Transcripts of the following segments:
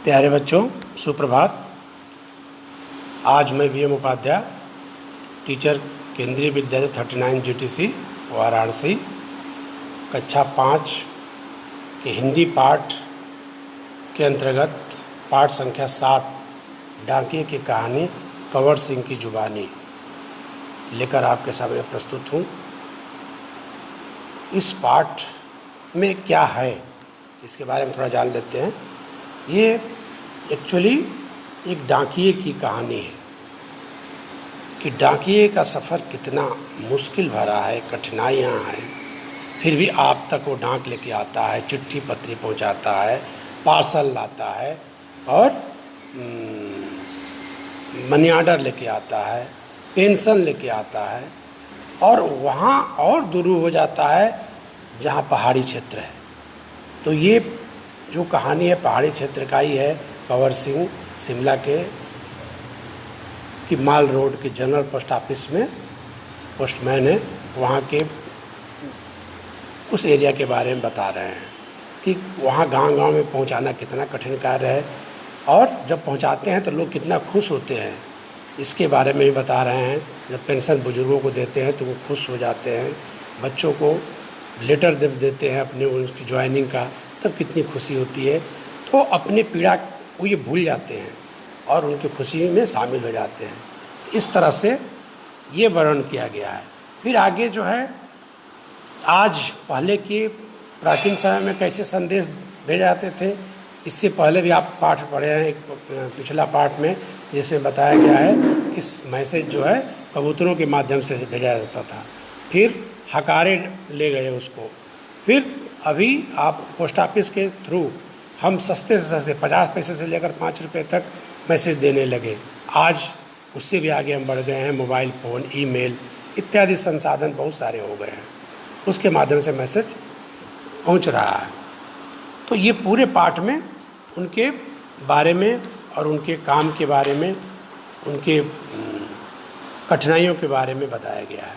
प्यारे बच्चों, सुप्रभात। आज मैं वी एम उपाध्याय, टीचर, केंद्रीय विद्यालय 39 GTC वाराणसी, कक्षा 5 के हिंदी पाठ के अंतर्गत पाठ संख्या 7 डाकिये की कहानी कंवर सिंह की जुबानी लेकर आपके सामने प्रस्तुत हूँ। इस पाठ में क्या है इसके बारे में थोड़ा जान लेते हैं। ये एक्चुअली एक डाकिये की कहानी है कि डाकिये का सफ़र कितना मुश्किल भरा है, कठिनाइयाँ हैं, फिर भी आप तक वो डाक लेके आता है, चिट्ठी पत्री पहुंचाता है, पार्सल लाता है और मनी ऑर्डर लेके आता है, पेंशन लेके आता है और वहाँ और दूर हो जाता है जहाँ पहाड़ी क्षेत्र है। तो ये जो कहानी है पहाड़ी क्षेत्र का ही है। कंवर सिंह शिमला के माल रोड के जनरल पोस्ट ऑफिस में पोस्टमैन है, वहाँ के उस एरिया के बारे में बता रहे हैं कि वहाँ गांव-गांव में पहुँचाना कितना कठिन कार्य है और जब पहुँचाते हैं तो लोग कितना खुश होते हैं, इसके बारे में भी बता रहे हैं। जब पेंशन बुजुर्गों को देते हैं तो वो खुश हो जाते हैं, बच्चों को लेटर देते हैं अपने उनकी ज्वाइनिंग का, तब कितनी खुशी होती है। तो अपने पीड़ा को ये भूल जाते हैं और उनकी खुशी में शामिल हो जाते हैं। इस तरह से ये वर्णन किया गया है। फिर आगे जो है, आज पहले के प्राचीन समय में कैसे संदेश भेजे जाते थे, इससे पहले भी आप पाठ पढ़े हैं एक पिछला पाठ में, जिसमें बताया गया है इस मैसेज जो है कबूतरों के माध्यम से भेजा जाता था। फिर हकारे ले गए उसको। फिर अभी आप पोस्ट ऑफिस के थ्रू हम सस्ते से सस्ते 50 पैसे से लेकर 5 रुपये तक मैसेज देने लगे। आज उससे भी आगे हम बढ़ गए हैं। मोबाइल फ़ोन, ईमेल इत्यादि संसाधन बहुत सारे हो गए हैं, उसके माध्यम से मैसेज पहुंच रहा है। तो ये पूरे पाठ में उनके बारे में और उनके काम के बारे में, उनके कठिनाइयों के बारे में बताया गया है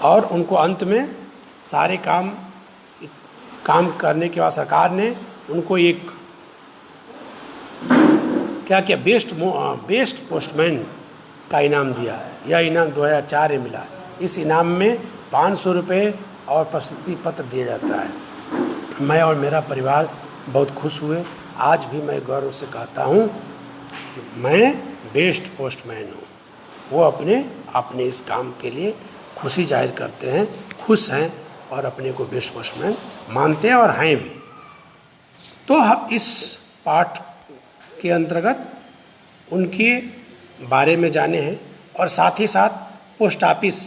और उनको अंत में सारे काम करने के बाद सरकार ने उनको एक क्या बेस्ट पोस्टमैन का इनाम दिया। यह इनाम 2004 में मिला। इस इनाम में 500 रुपये और प्रशस्ति पत्र दिया जाता है। मैं और मेरा परिवार बहुत खुश हुए। आज भी मैं गौरव से कहता हूँ कि मैं बेस्ट पोस्टमैन हूँ। वो अपने इस काम के लिए खुशी जाहिर करते हैं, खुश हैं और अपने को बेस्ट पोस्टमैन मानते हैं और हैं भी। तो हम इस पाठ के अंतर्गत उनके बारे में जाने हैं और साथ ही साथ पोस्ट ऑफिस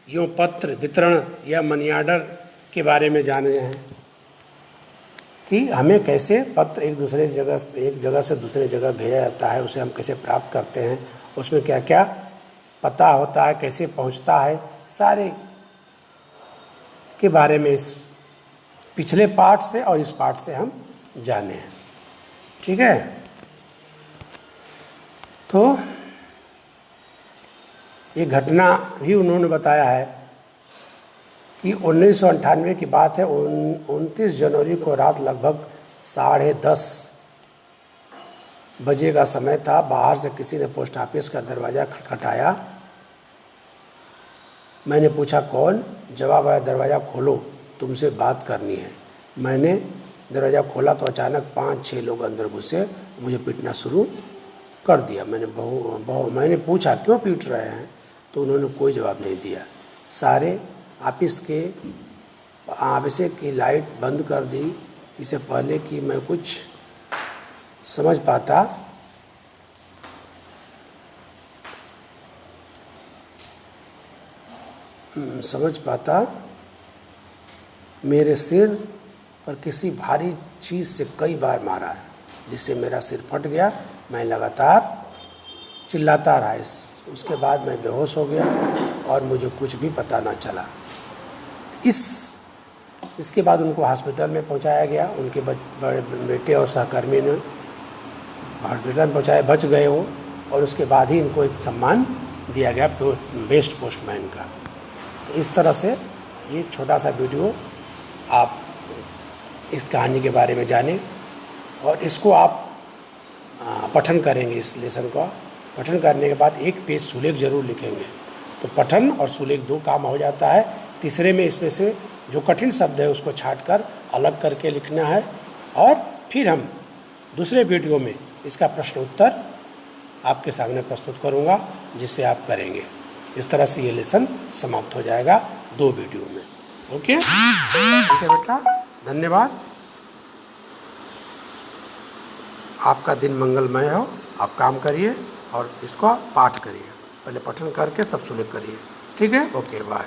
यूँ पत्र वितरण या मनी ऑर्डर के बारे में जाने हैं कि हमें कैसे पत्र एक जगह से दूसरे जगह भेजा जाता है, उसे हम कैसे प्राप्त करते हैं, उसमें क्या क्या पता होता है, कैसे पहुंचता है, सारे के बारे में इस पिछले पाठ से और इस पाठ से हम जाने हैं। ठीक है। तो ये घटना भी उन्होंने बताया है कि 1998 की बात है। 29 जनवरी को रात लगभग 10:30 बजे का समय था। बाहर से किसी ने पोस्ट ऑफिस का दरवाज़ा खटखटाया। मैंने पूछा कौन? जवाब आया, दरवाज़ा खोलो, तुमसे बात करनी है। मैंने दरवाज़ा खोला तो अचानक 5-6 लोग अंदर घुसे, मुझे पीटना शुरू कर दिया। मैंने पूछा क्यों पीट रहे हैं, तो उन्होंने कोई जवाब नहीं दिया। सारे ऑफिस की लाइट बंद कर दी। इससे पहले कि मैं कुछ समझ पाता मेरे सिर पर किसी भारी चीज़ से कई बार मारा है, जिससे मेरा सिर फट गया। मैं लगातार चिल्लाता रहा। उसके बाद मैं बेहोश हो गया और मुझे कुछ भी पता न चला। इसके बाद उनको हॉस्पिटल में पहुंचाया गया। उनके बड़े बेटे और सहकर्मी ने हॉस्पिटल में पहुंचाए, बच गए वो, और उसके बाद ही इनको एक सम्मान दिया गया बेस्ट पोस्टमैन का। तो इस तरह से ये छोटा सा वीडियो आप इस कहानी के बारे में जाने और इसको आप पठन करेंगे। इस लेसन का पठन करने के बाद एक पेज सुलेख जरूर लिखेंगे। तो पठन और सुलेख 2 काम हो जाता है। तीसरे में इसमें से जो कठिन शब्द है उसको छांट कर अलग करके लिखना है, और फिर हम दूसरे वीडियो में इसका प्रश्न उत्तर आपके सामने प्रस्तुत करूंगा, जिससे आप करेंगे। इस तरह से ये लेसन समाप्त हो जाएगा 2 वीडियो में। ओके, ठीक है बेटा, धन्यवाद। आपका दिन मंगलमय हो। आप काम करिए और इसको पाठ करिए। पहले पठन करके तब सुलेख करिए। ठीक है, ओके, बाय।